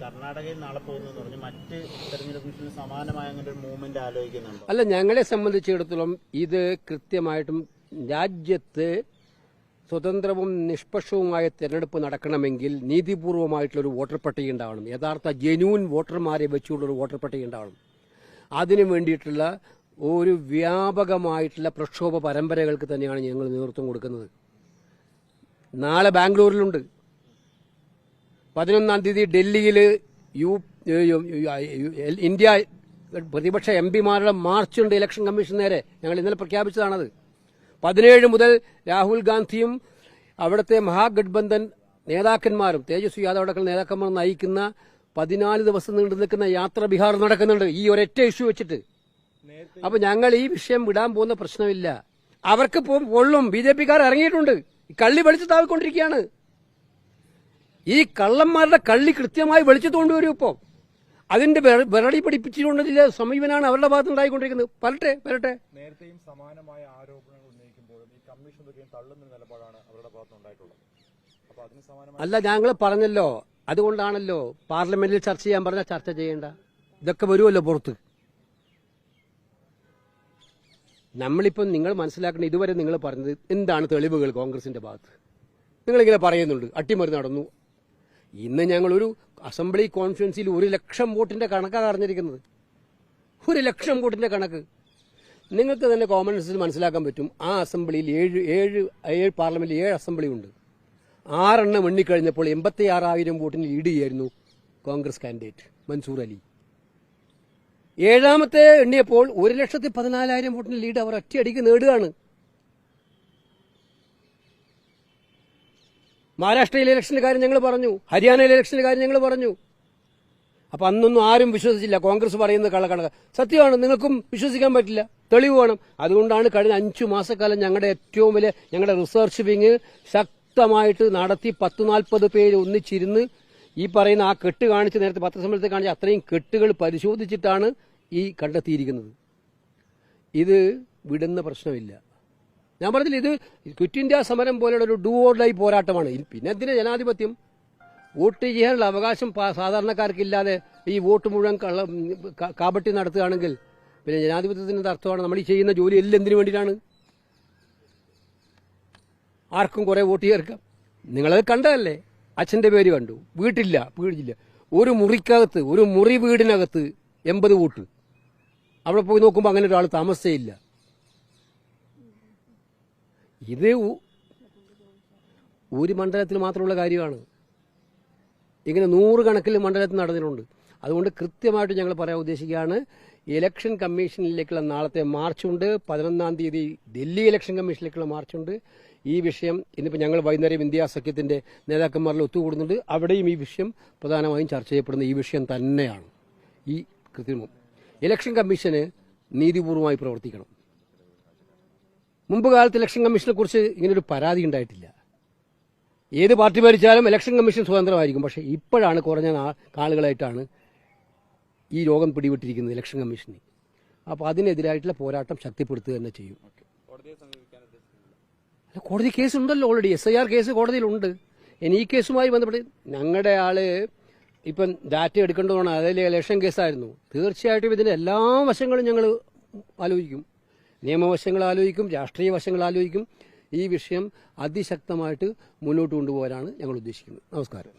കർണാടകയിൽ നാളെ പോകുന്നു പറഞ്ഞു, മറ്റ് തെരഞ്ഞെടുപ്പിന് സമാനമായ അങ്ങനെ ഒരു മൂവ്മെന്റ് ആലോചിക്കുന്നുണ്ടോ? അല്ല, ഞങ്ങളെ സംബന്ധിച്ചിടത്തോളം ഇത് കൃത്യമായിട്ടും രാജ്യത്ത് സ്വതന്ത്രവും നിഷ്പക്ഷവുമായ തെരഞ്ഞെടുപ്പ് നടക്കണമെങ്കിൽ നീതിപൂർവമായിട്ടുള്ളൊരു വോട്ടർ പട്ടിക ഉണ്ടാവണം. യഥാർത്ഥ ജെന്യൂൻ വോട്ടർമാരെ വെച്ചുകൊണ്ടൊരു വോട്ടർ പട്ടിക ഉണ്ടാവണം. അതിനു വേണ്ടിയിട്ടുള്ള ഒരു വ്യാപകമായിട്ടുള്ള പ്രക്ഷോഭ പരമ്പരകൾക്ക് തന്നെയാണ് ഞങ്ങൾ നേതൃത്വം കൊടുക്കുന്നത്. നാളെ ബാംഗ്ലൂരിലുണ്ട്, 11-ാം തീയതി ഡൽഹിയിൽ ഇന്ത്യ പ്രതിപക്ഷ എംപിമാരുടെ മാർച്ചുണ്ട് ഇലക്ഷൻ കമ്മീഷൻ നേരെ. ഞങ്ങൾ ഇന്നലെ പ്രഖ്യാപിച്ചതാണത്. 17 മുതൽ രാഹുൽ ഗാന്ധിയും അവിടുത്തെ മഹാഗഡ്ബന്ധൻ നേതാക്കന്മാരും തേജസ്വി യാദവ് അടക്കം നേതാക്കന്മാർ നയിക്കുന്ന 14 ദിവസം നീണ്ടു നിൽക്കുന്ന യാത്ര ബീഹാർ നടക്കുന്നുണ്ട് ഈ ഒരൊറ്റ ഇഷ്യൂ വെച്ചിട്ട്. അപ്പൊ ഞങ്ങൾ ഈ വിഷയം വിടാൻ പോകുന്ന പ്രശ്നമില്ല. അവർക്ക് പൊള്ളും. BJP-ക്കാർ ഇറങ്ങിയിട്ടുണ്ട്, കള്ളി വെളിച്ചു താവിക്കൊണ്ടിരിക്കുകയാണ്. ഈ കള്ളന്മാരുടെ കള്ളി കൃത്യമായി വെളിച്ചത്ത് കൊണ്ടുവരും. ഇപ്പോൾ അതിന്റെ വിരളി പഠിപ്പിച്ചുകൊണ്ടതിലെ സമീപനാണ് അവരുടെ ഭാഗത്ത് ഉണ്ടായിക്കൊണ്ടിരിക്കുന്നത്. വരട്ടെ. നേരത്തെയും സമാനമായ ആരോപണങ്ങൾ ഉന്നയിക്കുമ്പോഴും ഈ കമ്മീഷൻ തള്ളുന്ന നിലപാടാണ് അവരുടെ ഭാഗത്തുണ്ടായിട്ടുള്ളത്. അപ്പൊ അതിന് സമാനമായ അല്ല, ഞങ്ങൾ പറഞ്ഞല്ലോ, അതുകൊണ്ടാണല്ലോ പാർലമെന്റിൽ ചർച്ച ചെയ്യാൻ പറഞ്ഞാൽ ചർച്ച ചെയ്യേണ്ട. ഇതൊക്കെ വരുമല്ലോ പുറത്ത്. നമ്മളിപ്പം നിങ്ങൾ മനസ്സിലാക്കേണ്ട, ഇതുവരെ നിങ്ങൾ പറഞ്ഞത് എന്താണ് തെളിവുകൾ കോൺഗ്രസിന്റെ ഭാഗത്ത്? നിങ്ങളിങ്ങനെ പറയുന്നുണ്ട് അട്ടിമറി നടന്നു. ഇന്ന് ഞങ്ങളൊരു അസംബ്ലി കോൺഫറൻസിൽ 1,00,000 വോട്ടിന്റെ കണക്കാണ് അറിഞ്ഞിരിക്കുന്നത്. 1,00,000 വോട്ടിന്റെ കണക്ക് നിങ്ങൾക്ക് തന്നെ കോമൺ സെൻസിൽ മനസ്സിലാക്കാൻ പറ്റും. ആ അസംബ്ലിയിൽ ഏഴ് പാർലമെന്റിൽ 7 അസംബ്ലി ഉണ്ട്. 6 എണ്ണം എണ്ണിക്കഴിഞ്ഞപ്പോൾ 86,000 വോട്ടിന് ലീഡ് ചെയ്യായിരുന്നു കോൺഗ്രസ് കാൻഡിഡേറ്റ് മൻസൂർ അലി. 7ാമത്തെ എണ്ണിയപ്പോൾ 1,14,000 വോട്ടിന് ലീഡ് അവർ ഒറ്റയടിക്ക് നേടുകയാണ്. മഹാരാഷ്ട്രയിലെ ഇലക്ഷന്റെ കാര്യം ഞങ്ങൾ പറഞ്ഞു, ഹരിയാനയിലെ ഇലക്ഷന്റെ കാര്യം ഞങ്ങൾ പറഞ്ഞു. അപ്പൊ അന്നൊന്നും ആരും വിശ്വസിച്ചില്ല. കോൺഗ്രസ് പറയുന്നത് കള്ളക്കണക്ക്. സത്യമാണ്, നിങ്ങൾക്കും വിശ്വസിക്കാൻ പറ്റില്ല, തെളിവ് വേണം. അതുകൊണ്ടാണ് കഴിഞ്ഞ 5 മാസക്കാലം ഞങ്ങളുടെ ഏറ്റവും വലിയ ഞങ്ങളുടെ റിസർച്ച് വിങ് ശക്തമായിട്ട് നടത്തി 10-40 പേര് ഒന്നിച്ചിരുന്ന് ഈ പറയുന്ന ആ കെട്ട് കാണിച്ച്, നേരത്തെ പത്രസമ്മേളനത്തിൽ കാണിച്ച അത്രയും കെട്ടുകൾ പരിശോധിച്ചിട്ടാണ് ഈ കണ്ടെത്തിയിരിക്കുന്നത്. ഇത് വിടുന്ന പ്രശ്നമില്ല. ഞാൻ പറഞ്ഞില്ല, ഇത് ക്വിറ്റ് ഇന്ത്യ സമരം പോലെയുള്ള ഒരു ഡു ഓർ ഡൈ പോരാട്ടമാണ്. പിന്നെ എന്തിനാ ജനാധിപത്യം? വോട്ട് ചെയ്യാനുള്ള അവകാശം സാധാരണക്കാർക്കില്ലാതെ ഈ വോട്ട് മുഴുവൻ കാപട്ടി നടത്തുകയാണെങ്കിൽ പിന്നെ ജനാധിപത്യത്തിന്റെ അർത്ഥമാണ് നമ്മൾ ഈ ചെയ്യുന്ന ജോലി എല്ലാം എന്തിനു വേണ്ടിയിട്ടാണ്? ആർക്കും കുറെ വോട്ട് ചേർക്കാം. നിങ്ങളത് കണ്ടതല്ലേ? അച്ഛന്റെ പേര് കണ്ടു, വീട്ടില്ല. ഒരു മുറിക്കകത്ത്, ഒരു മുറി വീടിനകത്ത് 80 വോട്ട്. അവിടെ പോയി നോക്കുമ്പോൾ അങ്ങനെ ഒരാൾ താമസയില്ല. ഇത് ഒരു മണ്ഡലത്തിൽ മാത്രമുള്ള കാര്യമാണ്. ഇങ്ങനെ 100 കണക്കിൽ മണ്ഡലത്തിൽ നടന്നിട്ടുണ്ട്. അതുകൊണ്ട് കൃത്യമായിട്ട് ഞങ്ങൾ പറയാൻ ഉദ്ദേശിക്കുകയാണ്, ഇലക്ഷൻ കമ്മീഷനിലേക്കുള്ള നാളത്തെ മാർച്ചുണ്ട്. 11-ാം തീയതി ഡൽഹി ഇലക്ഷൻ കമ്മീഷനിലേക്കുള്ള മാർച്ചുണ്ട്. ഈ വിഷയം ഇന്നിപ്പോൾ ഞങ്ങൾ വൈകുന്നേരം ഇന്ത്യ സഖ്യത്തിന്റെ നേതാക്കന്മാരിൽ ഒത്തുകൂടുന്നുണ്ട്. അവിടെയും ഈ വിഷയം പ്രധാനമായും ചർച്ച ചെയ്യപ്പെടുന്ന ഈ വിഷയം തന്നെയാണ്. ഈ കൃത്രിമം ഇലക്ഷൻ കമ്മീഷന് നീതിപൂർവമായി പ്രവർത്തിക്കണം. മുമ്പ് കാലത്ത് ഇലക്ഷൻ കമ്മീഷനെ കുറിച്ച് ഇങ്ങനൊരു പരാതി ഉണ്ടായിട്ടില്ല. ഏത് പാർട്ടി ഭരിച്ചാലും ഇലക്ഷൻ കമ്മീഷൻ സ്വതന്ത്രമായിരിക്കും. പക്ഷേ ഇപ്പോഴാണ് കുറഞ്ഞ ആളുകളായിട്ടാണ് ഈ രോഗം പിടിപെട്ടിരിക്കുന്നത് ഇലക്ഷൻ കമ്മീഷന്. അപ്പോൾ അതിനെതിരായിട്ടുള്ള പോരാട്ടം ശക്തിപ്പെടുത്തുക തന്നെ ചെയ്യും. കോടതി കേസുണ്ടല്ലോ, ഓൾറെഡി SIR കേസ് കോടതിയിലുണ്ട്. ഇനി ഈ കേസുമായി ബന്ധപ്പെട്ട് ഞങ്ങളുടെ ആള് ഇപ്പം ഡാറ്റ എടുക്കേണ്ടതാണ്. അതിൽ ഇലക്ഷൻ കേസായിരുന്നു. തീർച്ചയായിട്ടും ഇതിന്റെ എല്ലാ വശങ്ങളും ഞങ്ങൾ ആലോചിക്കും. നിയമവശങ്ങൾ ആലോചിക്കും, രാഷ്ട്രീയ വശങ്ങൾ ആലോചിക്കും. ഈ വിഷയം അതിശക്തമായിട്ട് മുന്നോട്ട് കൊണ്ടുപോകാനാണ് ഞങ്ങൾ ഉദ്ദേശിക്കുന്നത്. നമസ്കാരം.